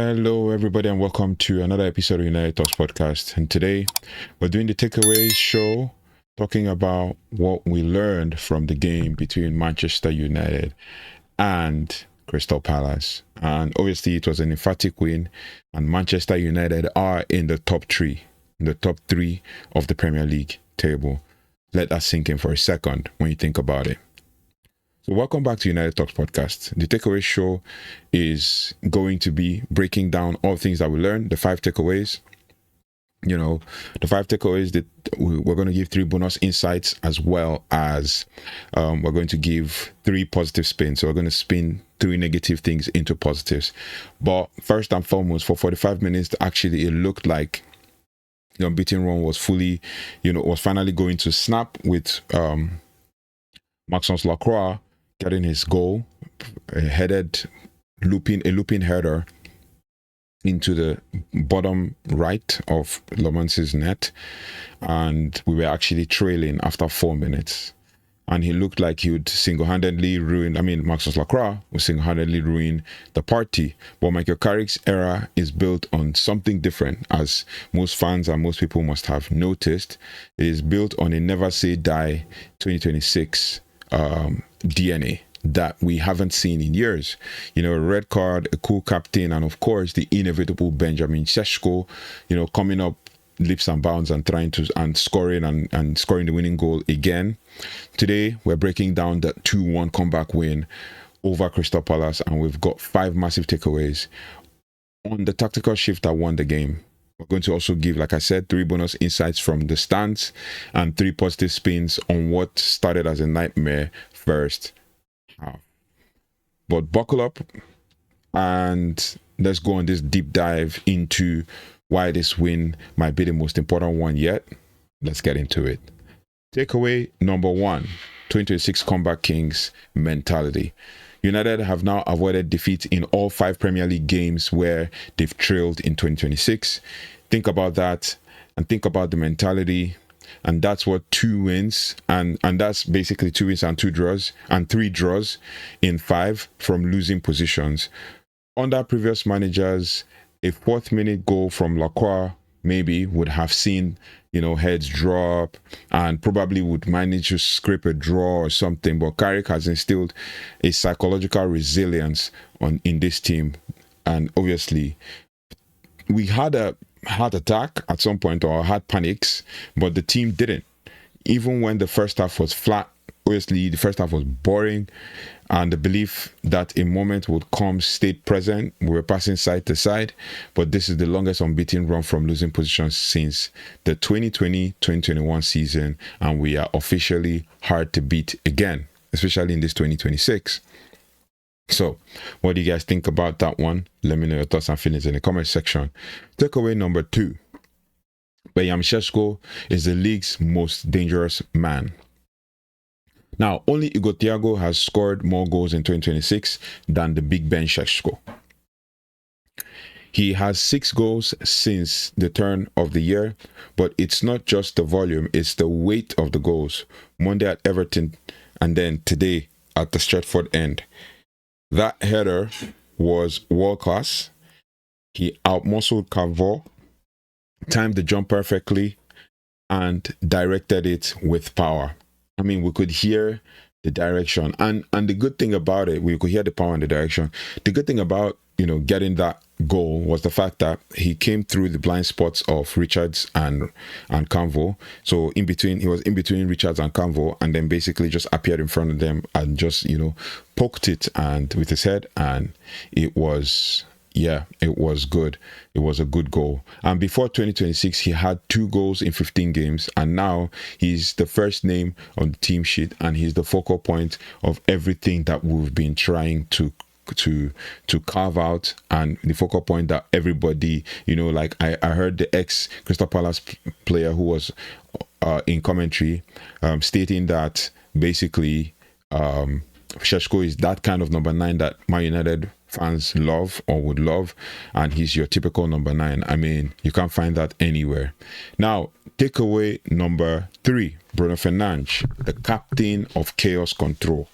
Hello, everybody, and welcome to another episode of United Talks podcast. And today we're doing the takeaways show, talking about what we learned from the game between Manchester United and Crystal Palace. And obviously, it was an emphatic win, and Manchester United are in the top three of the Premier League table. Let that sink in for a second when you think about it. So welcome back to United Talks podcast. The takeaway show is going to be breaking down all things that we learned, the 5 takeaways. You know, the 5 takeaways that we're going to give 3 bonus insights, as well as we're going to give 3 positive spins. So we're going to spin 3 negative things into positives. But first and foremost, for 45 minutes, actually, it looked like the unbeaten run was was finally going to snap with Maxence Lacroix getting his goal, a looping header into the bottom right of Lomans's net, and we were actually trailing after 4 minutes. And he looked like he would single-handedly Maxence Lacroix would single-handedly ruin the party. But Michael Carrick's era is built on something different, as most fans and most people must have noticed. It is built on a never say die 2026 DNA that we haven't seen in years. You know, a red card, a cool captain, and of course the inevitable Benjamin Sesko, coming up leaps and bounds and scoring the winning goal again. Today we're breaking down the 2-1 comeback win over Crystal Palace, and we've got 5 massive takeaways on the tactical shift that won the game. We're going to also give, like I said, 3 bonus insights from the stands and 3 positive spins on what started as a nightmare first half. But buckle up and let's go on this deep dive into why this win might be the most important one yet. Let's get into it. Takeaway number 1, 2026 Comeback Kings mentality. United have now avoided defeat in all 5 Premier League games where they've trailed in 2026. Think about that and think about the mentality. And that's what 2 wins, and that's basically 2 wins and 2 draws, and 3 draws in 5 from losing positions. Under previous managers, a 4th minute goal from Lacroix maybe would have seen heads drop and probably would manage to scrape a draw or something. But Carrick has instilled a psychological resilience in this team, and obviously we had a heart attack at some point, or had panics, but the team didn't. Even when the first half was flat, obviously the first half was boring, and the belief that a moment would come stayed present. We were passing side to side, but this is the longest unbeaten run from losing positions since the 2020-2021 season, and we are officially hard to beat again, especially in this 2026. So, what do you guys think about that one? Let me know your thoughts and feelings in the comment section. Takeaway number 2. Benjamin Sesko is the league's most dangerous man. Now, only Igor Thiago has scored more goals in 2026 than the Big Ben Sesko. He has 6 goals since the turn of the year, but it's not just the volume, it's the weight of the goals. Monday at Everton, and then today at the Stretford end. That header was world class. He outmuscled Cavor, timed the jump perfectly, and directed it with power. I mean, we could hear the direction, and the good thing about it, we could hear the power and the direction. The good thing about getting that goal was the fact that he came through the blind spots of Richards and Canvo. So he was in between Richards and Canvo, and then basically just appeared in front of them and just poked it and with his head, and it was good. It was a good goal. And before 2026, he had 2 goals in 15 games, and now he's the first name on the team sheet, and he's the focal point of everything that we've been trying to carve out, and the focal point that everybody, like I heard the ex Crystal Palace player who was in commentary stating that basically Sesko is that kind of number 9 that Man United fans love or would love, and he's your typical number 9. I mean, you can't find that anywhere. Now, takeaway number 3, Bruno Fernandes, the captain of chaos control.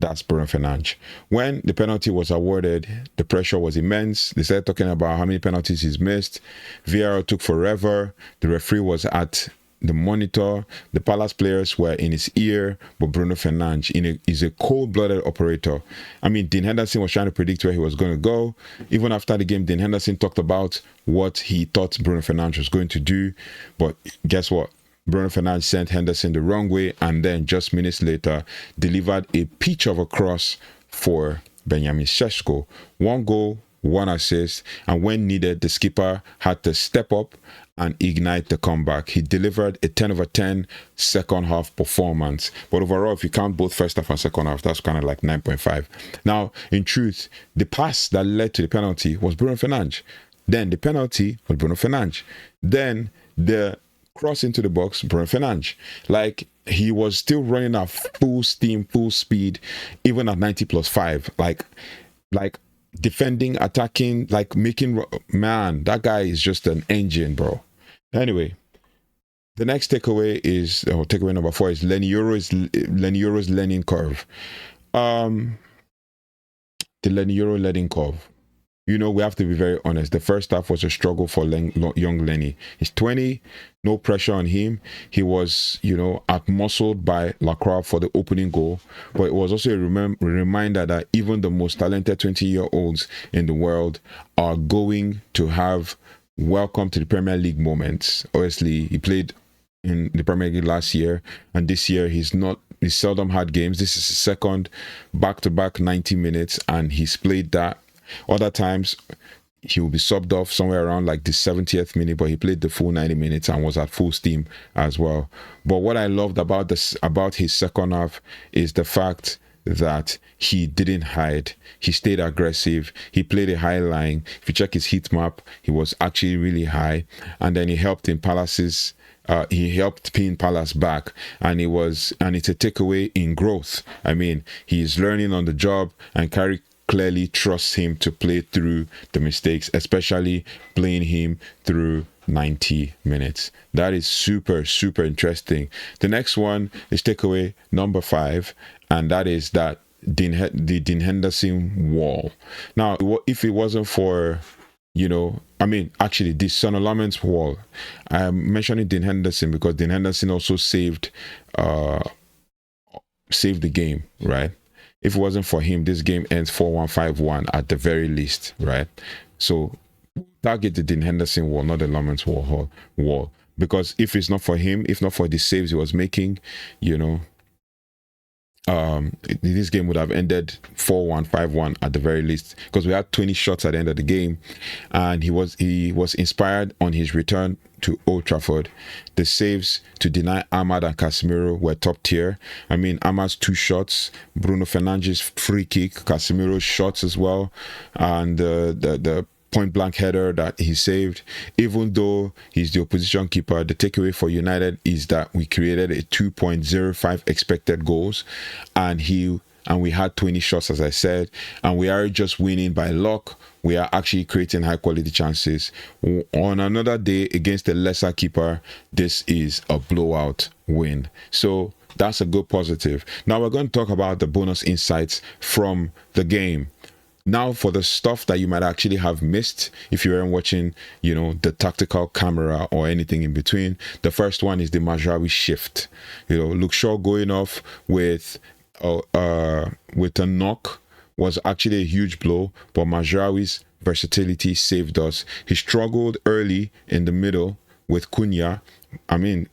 That's Bruno Fernandes. When the penalty was awarded, the pressure was immense. They started talking about how many penalties he's missed. VAR took forever. The referee was at the monitor. The Palace players were in his ear, but Bruno Fernandes is a cold-blooded operator. I mean, Dean Henderson was trying to predict where he was going to go. Even after the game, Dean Henderson talked about what he thought Bruno Fernandes was going to do. But guess what? Bruno Fernandes sent Henderson the wrong way, and then just minutes later delivered a peach of a cross for Benjamin Sesko. 1 goal, 1 assist, and when needed, the skipper had to step up and ignite the comeback. He delivered a 10 over 10 second half performance. But overall, if you count both first half and second half, that's kind of like 9.5. Now, in truth, the pass that led to the penalty was Bruno Fernandes. Then the penalty was Bruno Fernandes. Then the cross into the box, Bruno Fernandes. Like, he was still running at full steam, full speed, even at 90+5. Like defending, attacking, like making, man, that guy is just an engine, bro. Anyway, the next takeaway is, or takeaway number 4 is Yoro's learning curve. The Yoro learning curve. You know, we have to be very honest. The first half was a struggle for young Lenny. He's 20, no pressure on him. He was, outmuscled by Lacroix for the opening goal. But it was also a reminder that even the most talented 20-year-olds in the world are going to have welcome to the Premier League moments. Obviously, he played in the Premier League last year, and this year he seldom had games. This is his second back-to-back 90 minutes, and he's played that. Other times, he will be subbed off somewhere around like the 70th minute, but he played the full 90 minutes and was at full steam as well. But what I loved about his second half is the fact that he didn't hide. He stayed aggressive. He played a high line. If you check his heat map, he was actually really high. And then he helped in Palace's he helped pin Palace back, and it's a takeaway in growth. I mean, he's learning on the job, and Carrick clearly trusts him to play through the mistakes, especially playing him through 90 minutes. That is super, super interesting. The next one is takeaway number 5, and that is that the Dean Henderson wall. Now, if it wasn't for, this Son of Lament's wall, I'm mentioning Dean Henderson because Dean Henderson also saved the game, right? If it wasn't for him, this game ends 4-1, 5-1 at the very least, right? So target the Dean Henderson wall, not the Lament's wall. Because if it's not for him, if not for the saves he was making, this game would have ended 4-1, 5-1 at the very least, because we had 20 shots at the end of the game, and he was inspired on his return to Old Trafford. The saves to deny Ahmad and Casemiro were top tier. I mean, Ahmad's 2 shots, Bruno Fernandes' free kick, Casemiro's shots as well, and the point blank header that he saved. Even though he's the opposition keeper, the takeaway for United is that we created a 2.05 expected goals, and we had 20 shots, as I said, and we are just winning by luck. We are actually creating high quality chances. On another day against a lesser keeper, this is a blowout win. So that's a good positive. Now we're going to talk about the bonus insights from the game. Now, for the stuff that you might actually have missed if you weren't watching, the tactical camera or anything in between, the first one is the Mazraoui shift. Luke Shaw going off with a knock was actually a huge blow, but Mazraoui's versatility saved us. He struggled early in the middle with Cunha,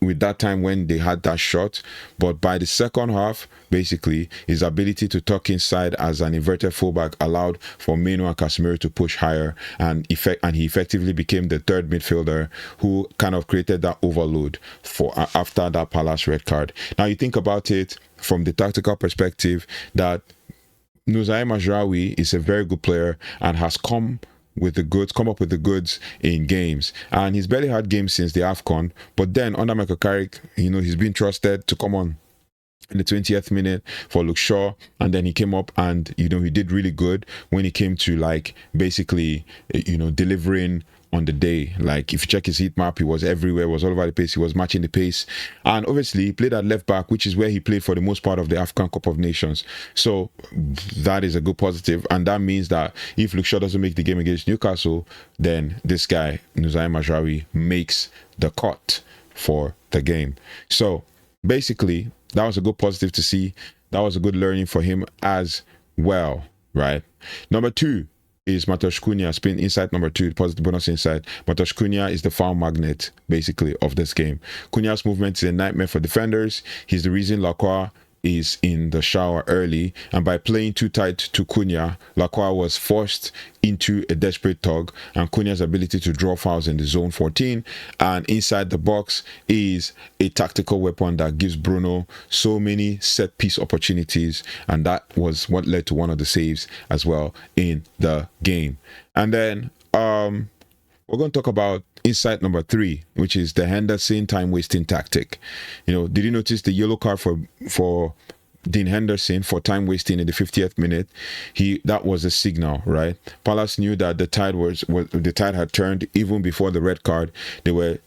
with that time when they had that shot, but by the second half, basically, his ability to tuck inside as an inverted fullback allowed for Meno and Casemiro to push higher, and he effectively became the third midfielder who kind of created that overload for after that Palace red card. Now, you think about it from the tactical perspective that Nouzai Mazraoui is a very good player and has come up with the goods in games, and he's barely had games since the AFCON, but then under Michael Carrick, he's been trusted to come on in the 20th minute for Luke Shaw, and then he came up and he did really good when he came to basically delivering on the day. Like, if you check his heat map, he was everywhere, was all over the pace, he was matching the pace. And obviously, he played at left back, which is where he played for the most part of the African Cup of Nations. So that is a good positive. And that means that if Luke Shaw doesn't make the game against Newcastle, then this guy, Nuzai Majraoui, makes the cut for the game. So basically, that was a good positive to see. That was a good learning for him as well, right? Number 2 is Mateusz Cunha. Spin insight number 2, positive bonus insight. Mateusz Cunha is the foul magnet, basically, of this game. Cunha's movement is a nightmare for defenders. He's the reason Lacroix is in the shower early, and by playing too tight to Cunha, Lacroix was forced into a desperate tug, and Cunha's ability to draw fouls in the zone 14 and inside the box is a tactical weapon that gives Bruno so many set piece opportunities, and that was what led to one of the saves as well in the game. And then we're going to talk about insight number 3, which is the Henderson time wasting tactic. Did you notice the yellow card for Dean Henderson for time wasting in the 50th minute? That was a signal, right? Palace knew that the tide had turned even before the red card. They were,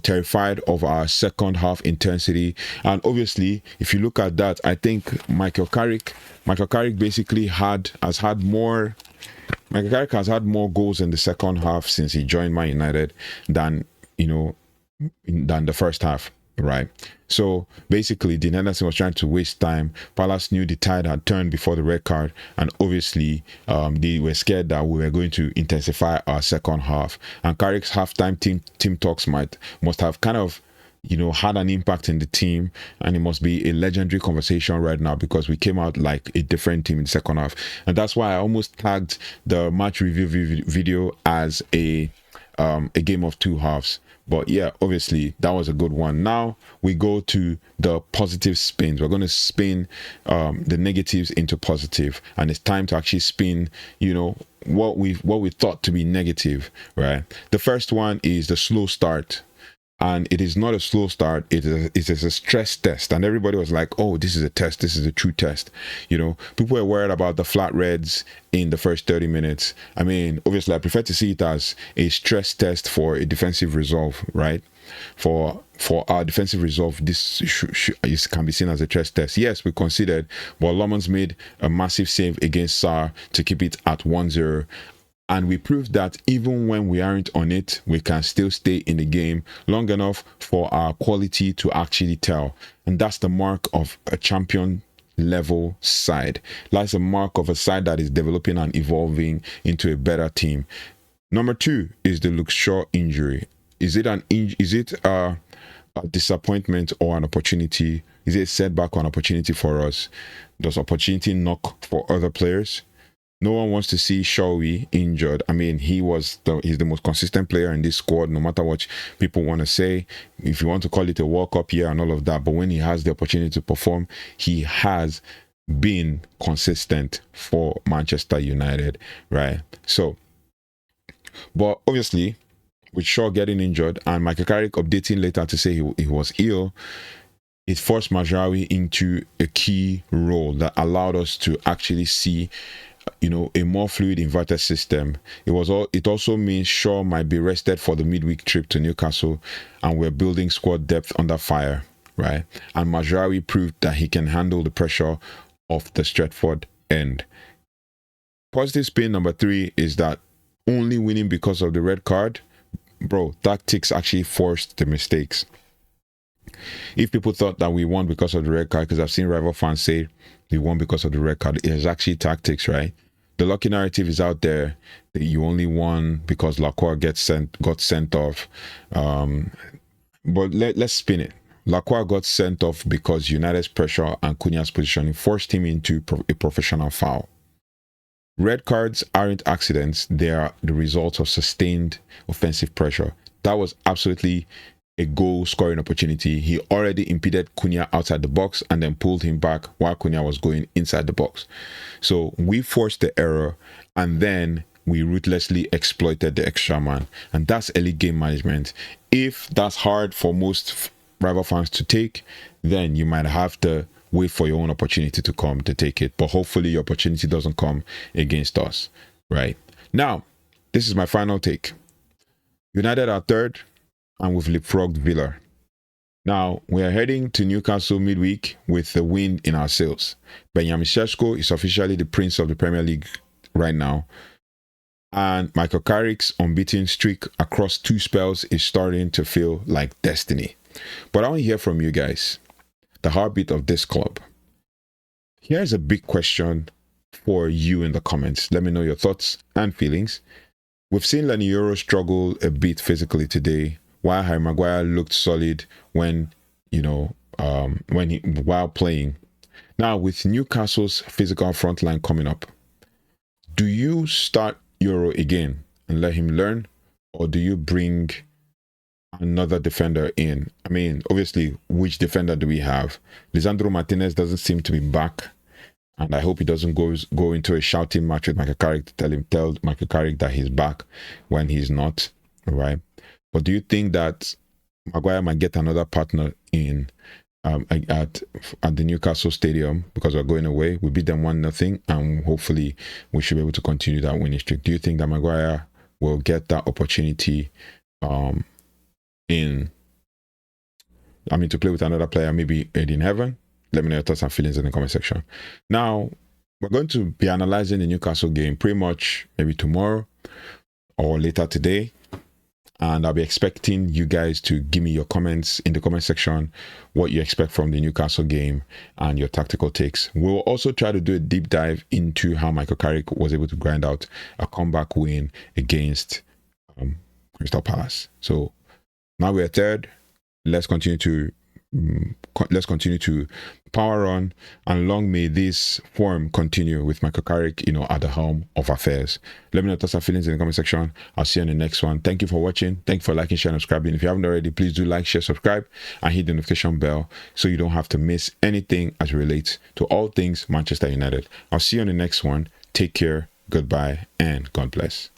terrified of our second half intensity. And obviously, if you look at that, I think Michael Carrick basically has had more goals in the second half since he joined Man United than the first half, right? So basically, Dean Henderson was trying to waste time. Palace knew the tide had turned before the red card, and obviously they were scared that we were going to intensify our second half. And Carrick's halftime team talks must have kind of had an impact in the team, and it must be a legendary conversation right now because we came out like a different team in the second half. And that's why I almost tagged the match review video as a game of two halves. But yeah, obviously that was a good one. Now we go to the positive spins. We're going to spin the negatives into positive, and it's time to actually spin what we thought to be negative, right? The first one is the slow start. And it is not a slow start, it is a stress test. And everybody was like, oh, this is a test, this is a true test. People were worried about the flat reds in the first 30 minutes. I mean, obviously, I prefer to see it as a stress test for a defensive resolve, right? For our defensive resolve, this can be seen as a stress test. Yes, we conceded, but Lomans made a massive save against Sarr to keep it at 1-0. And we proved that even when we aren't on it, we can still stay in the game long enough for our quality to actually tell. And that's the mark of a champion level side. That's the mark of a side that is developing and evolving into a better team. Number 2 is the Luke Shaw injury. Is it a disappointment or an opportunity? Is it a setback or an opportunity for us? Does opportunity knock for other players? No one wants to see Shawi injured. I mean, he's the most consistent player in this squad, no matter what people want to say. If you want to call it a World Cup year and all of that, but when he has the opportunity to perform, he has been consistent for Manchester United, right? So, but obviously, with Shaw getting injured and Michael Carrick updating later to say he was ill, it forced Majraoui into a key role that allowed us to actually see a more fluid inverted system. It also means Shaw might be rested for the midweek trip to Newcastle, and we're building squad depth under fire, right? And Majraoui proved that he can handle the pressure of the Stretford end. Positive spin number 3 is that only winning because of the red card, bro, tactics actually forced the mistakes. If people thought that we won because of the red card, because I've seen rival fans say we won because of the red card, it is actually tactics, right? The lucky narrative is out there that you only won because Lacroix got sent off. But let's spin it. Lacroix got sent off because United's pressure and Cunha's positioning forced him into a professional foul. Red cards aren't accidents, they are the result of sustained offensive pressure. That was absolutely a goal scoring opportunity. He already impeded Cunha outside the box and then pulled him back while Cunha was going inside the box. So we forced the error and then we ruthlessly exploited the extra man. And that's elite game management. If that's hard for most rival fans to take, then you might have to wait for your own opportunity to come to take it. But hopefully your opportunity doesn't come against us, right? Now, this is my final take. United are third, and we've leapfrogged Villa. Now, we are heading to Newcastle midweek with the wind in our sails. Benjamin Sesko is officially the prince of the Premier League right now. And Michael Carrick's unbeaten streak across 2 spells is starting to feel like destiny. But I want to hear from you guys, the heartbeat of this club. Here's a big question for you in the comments. Let me know your thoughts and feelings. We've seen Lenny Yoro struggle a bit physically today, while Harry Maguire looked solid when, while playing. Now, with Newcastle's physical front line coming up, do you start Yoro again and let him learn, or do you bring another defender in? I mean, obviously, which defender do we have? Lisandro Martinez doesn't seem to be back, and I hope he doesn't go into a shouting match with Michael Carrick to tell Michael Carrick that he's back when he's not, right? But do you think that Maguire might get another partner in at the Newcastle Stadium, because we're going away? We beat them 1-0, and hopefully we should be able to continue that winning streak. Do you think that Maguire will get that opportunity to play with another player, maybe in heaven? Let me know your thoughts and feelings in the comment section. Now, we're going to be analyzing the Newcastle game pretty much maybe tomorrow or later today. And I'll be expecting you guys to give me your comments in the comment section, what you expect from the Newcastle game and your tactical takes. We'll also try to do a deep dive into how Michael Carrick was able to grind out a comeback win against Crystal Palace. So now we're third. Let's continue to power on, and long may this form continue with Michael Carrick, at the helm of affairs. Let me know your thoughts and feelings in the comment section. I'll see you in the next one. Thank you for watching. Thank you for liking, sharing, and subscribing. If you haven't already, please do like, share, subscribe, and hit the notification bell so you don't have to miss anything as it relates to all things Manchester United. I'll see you on the next one. Take care, goodbye, and God bless.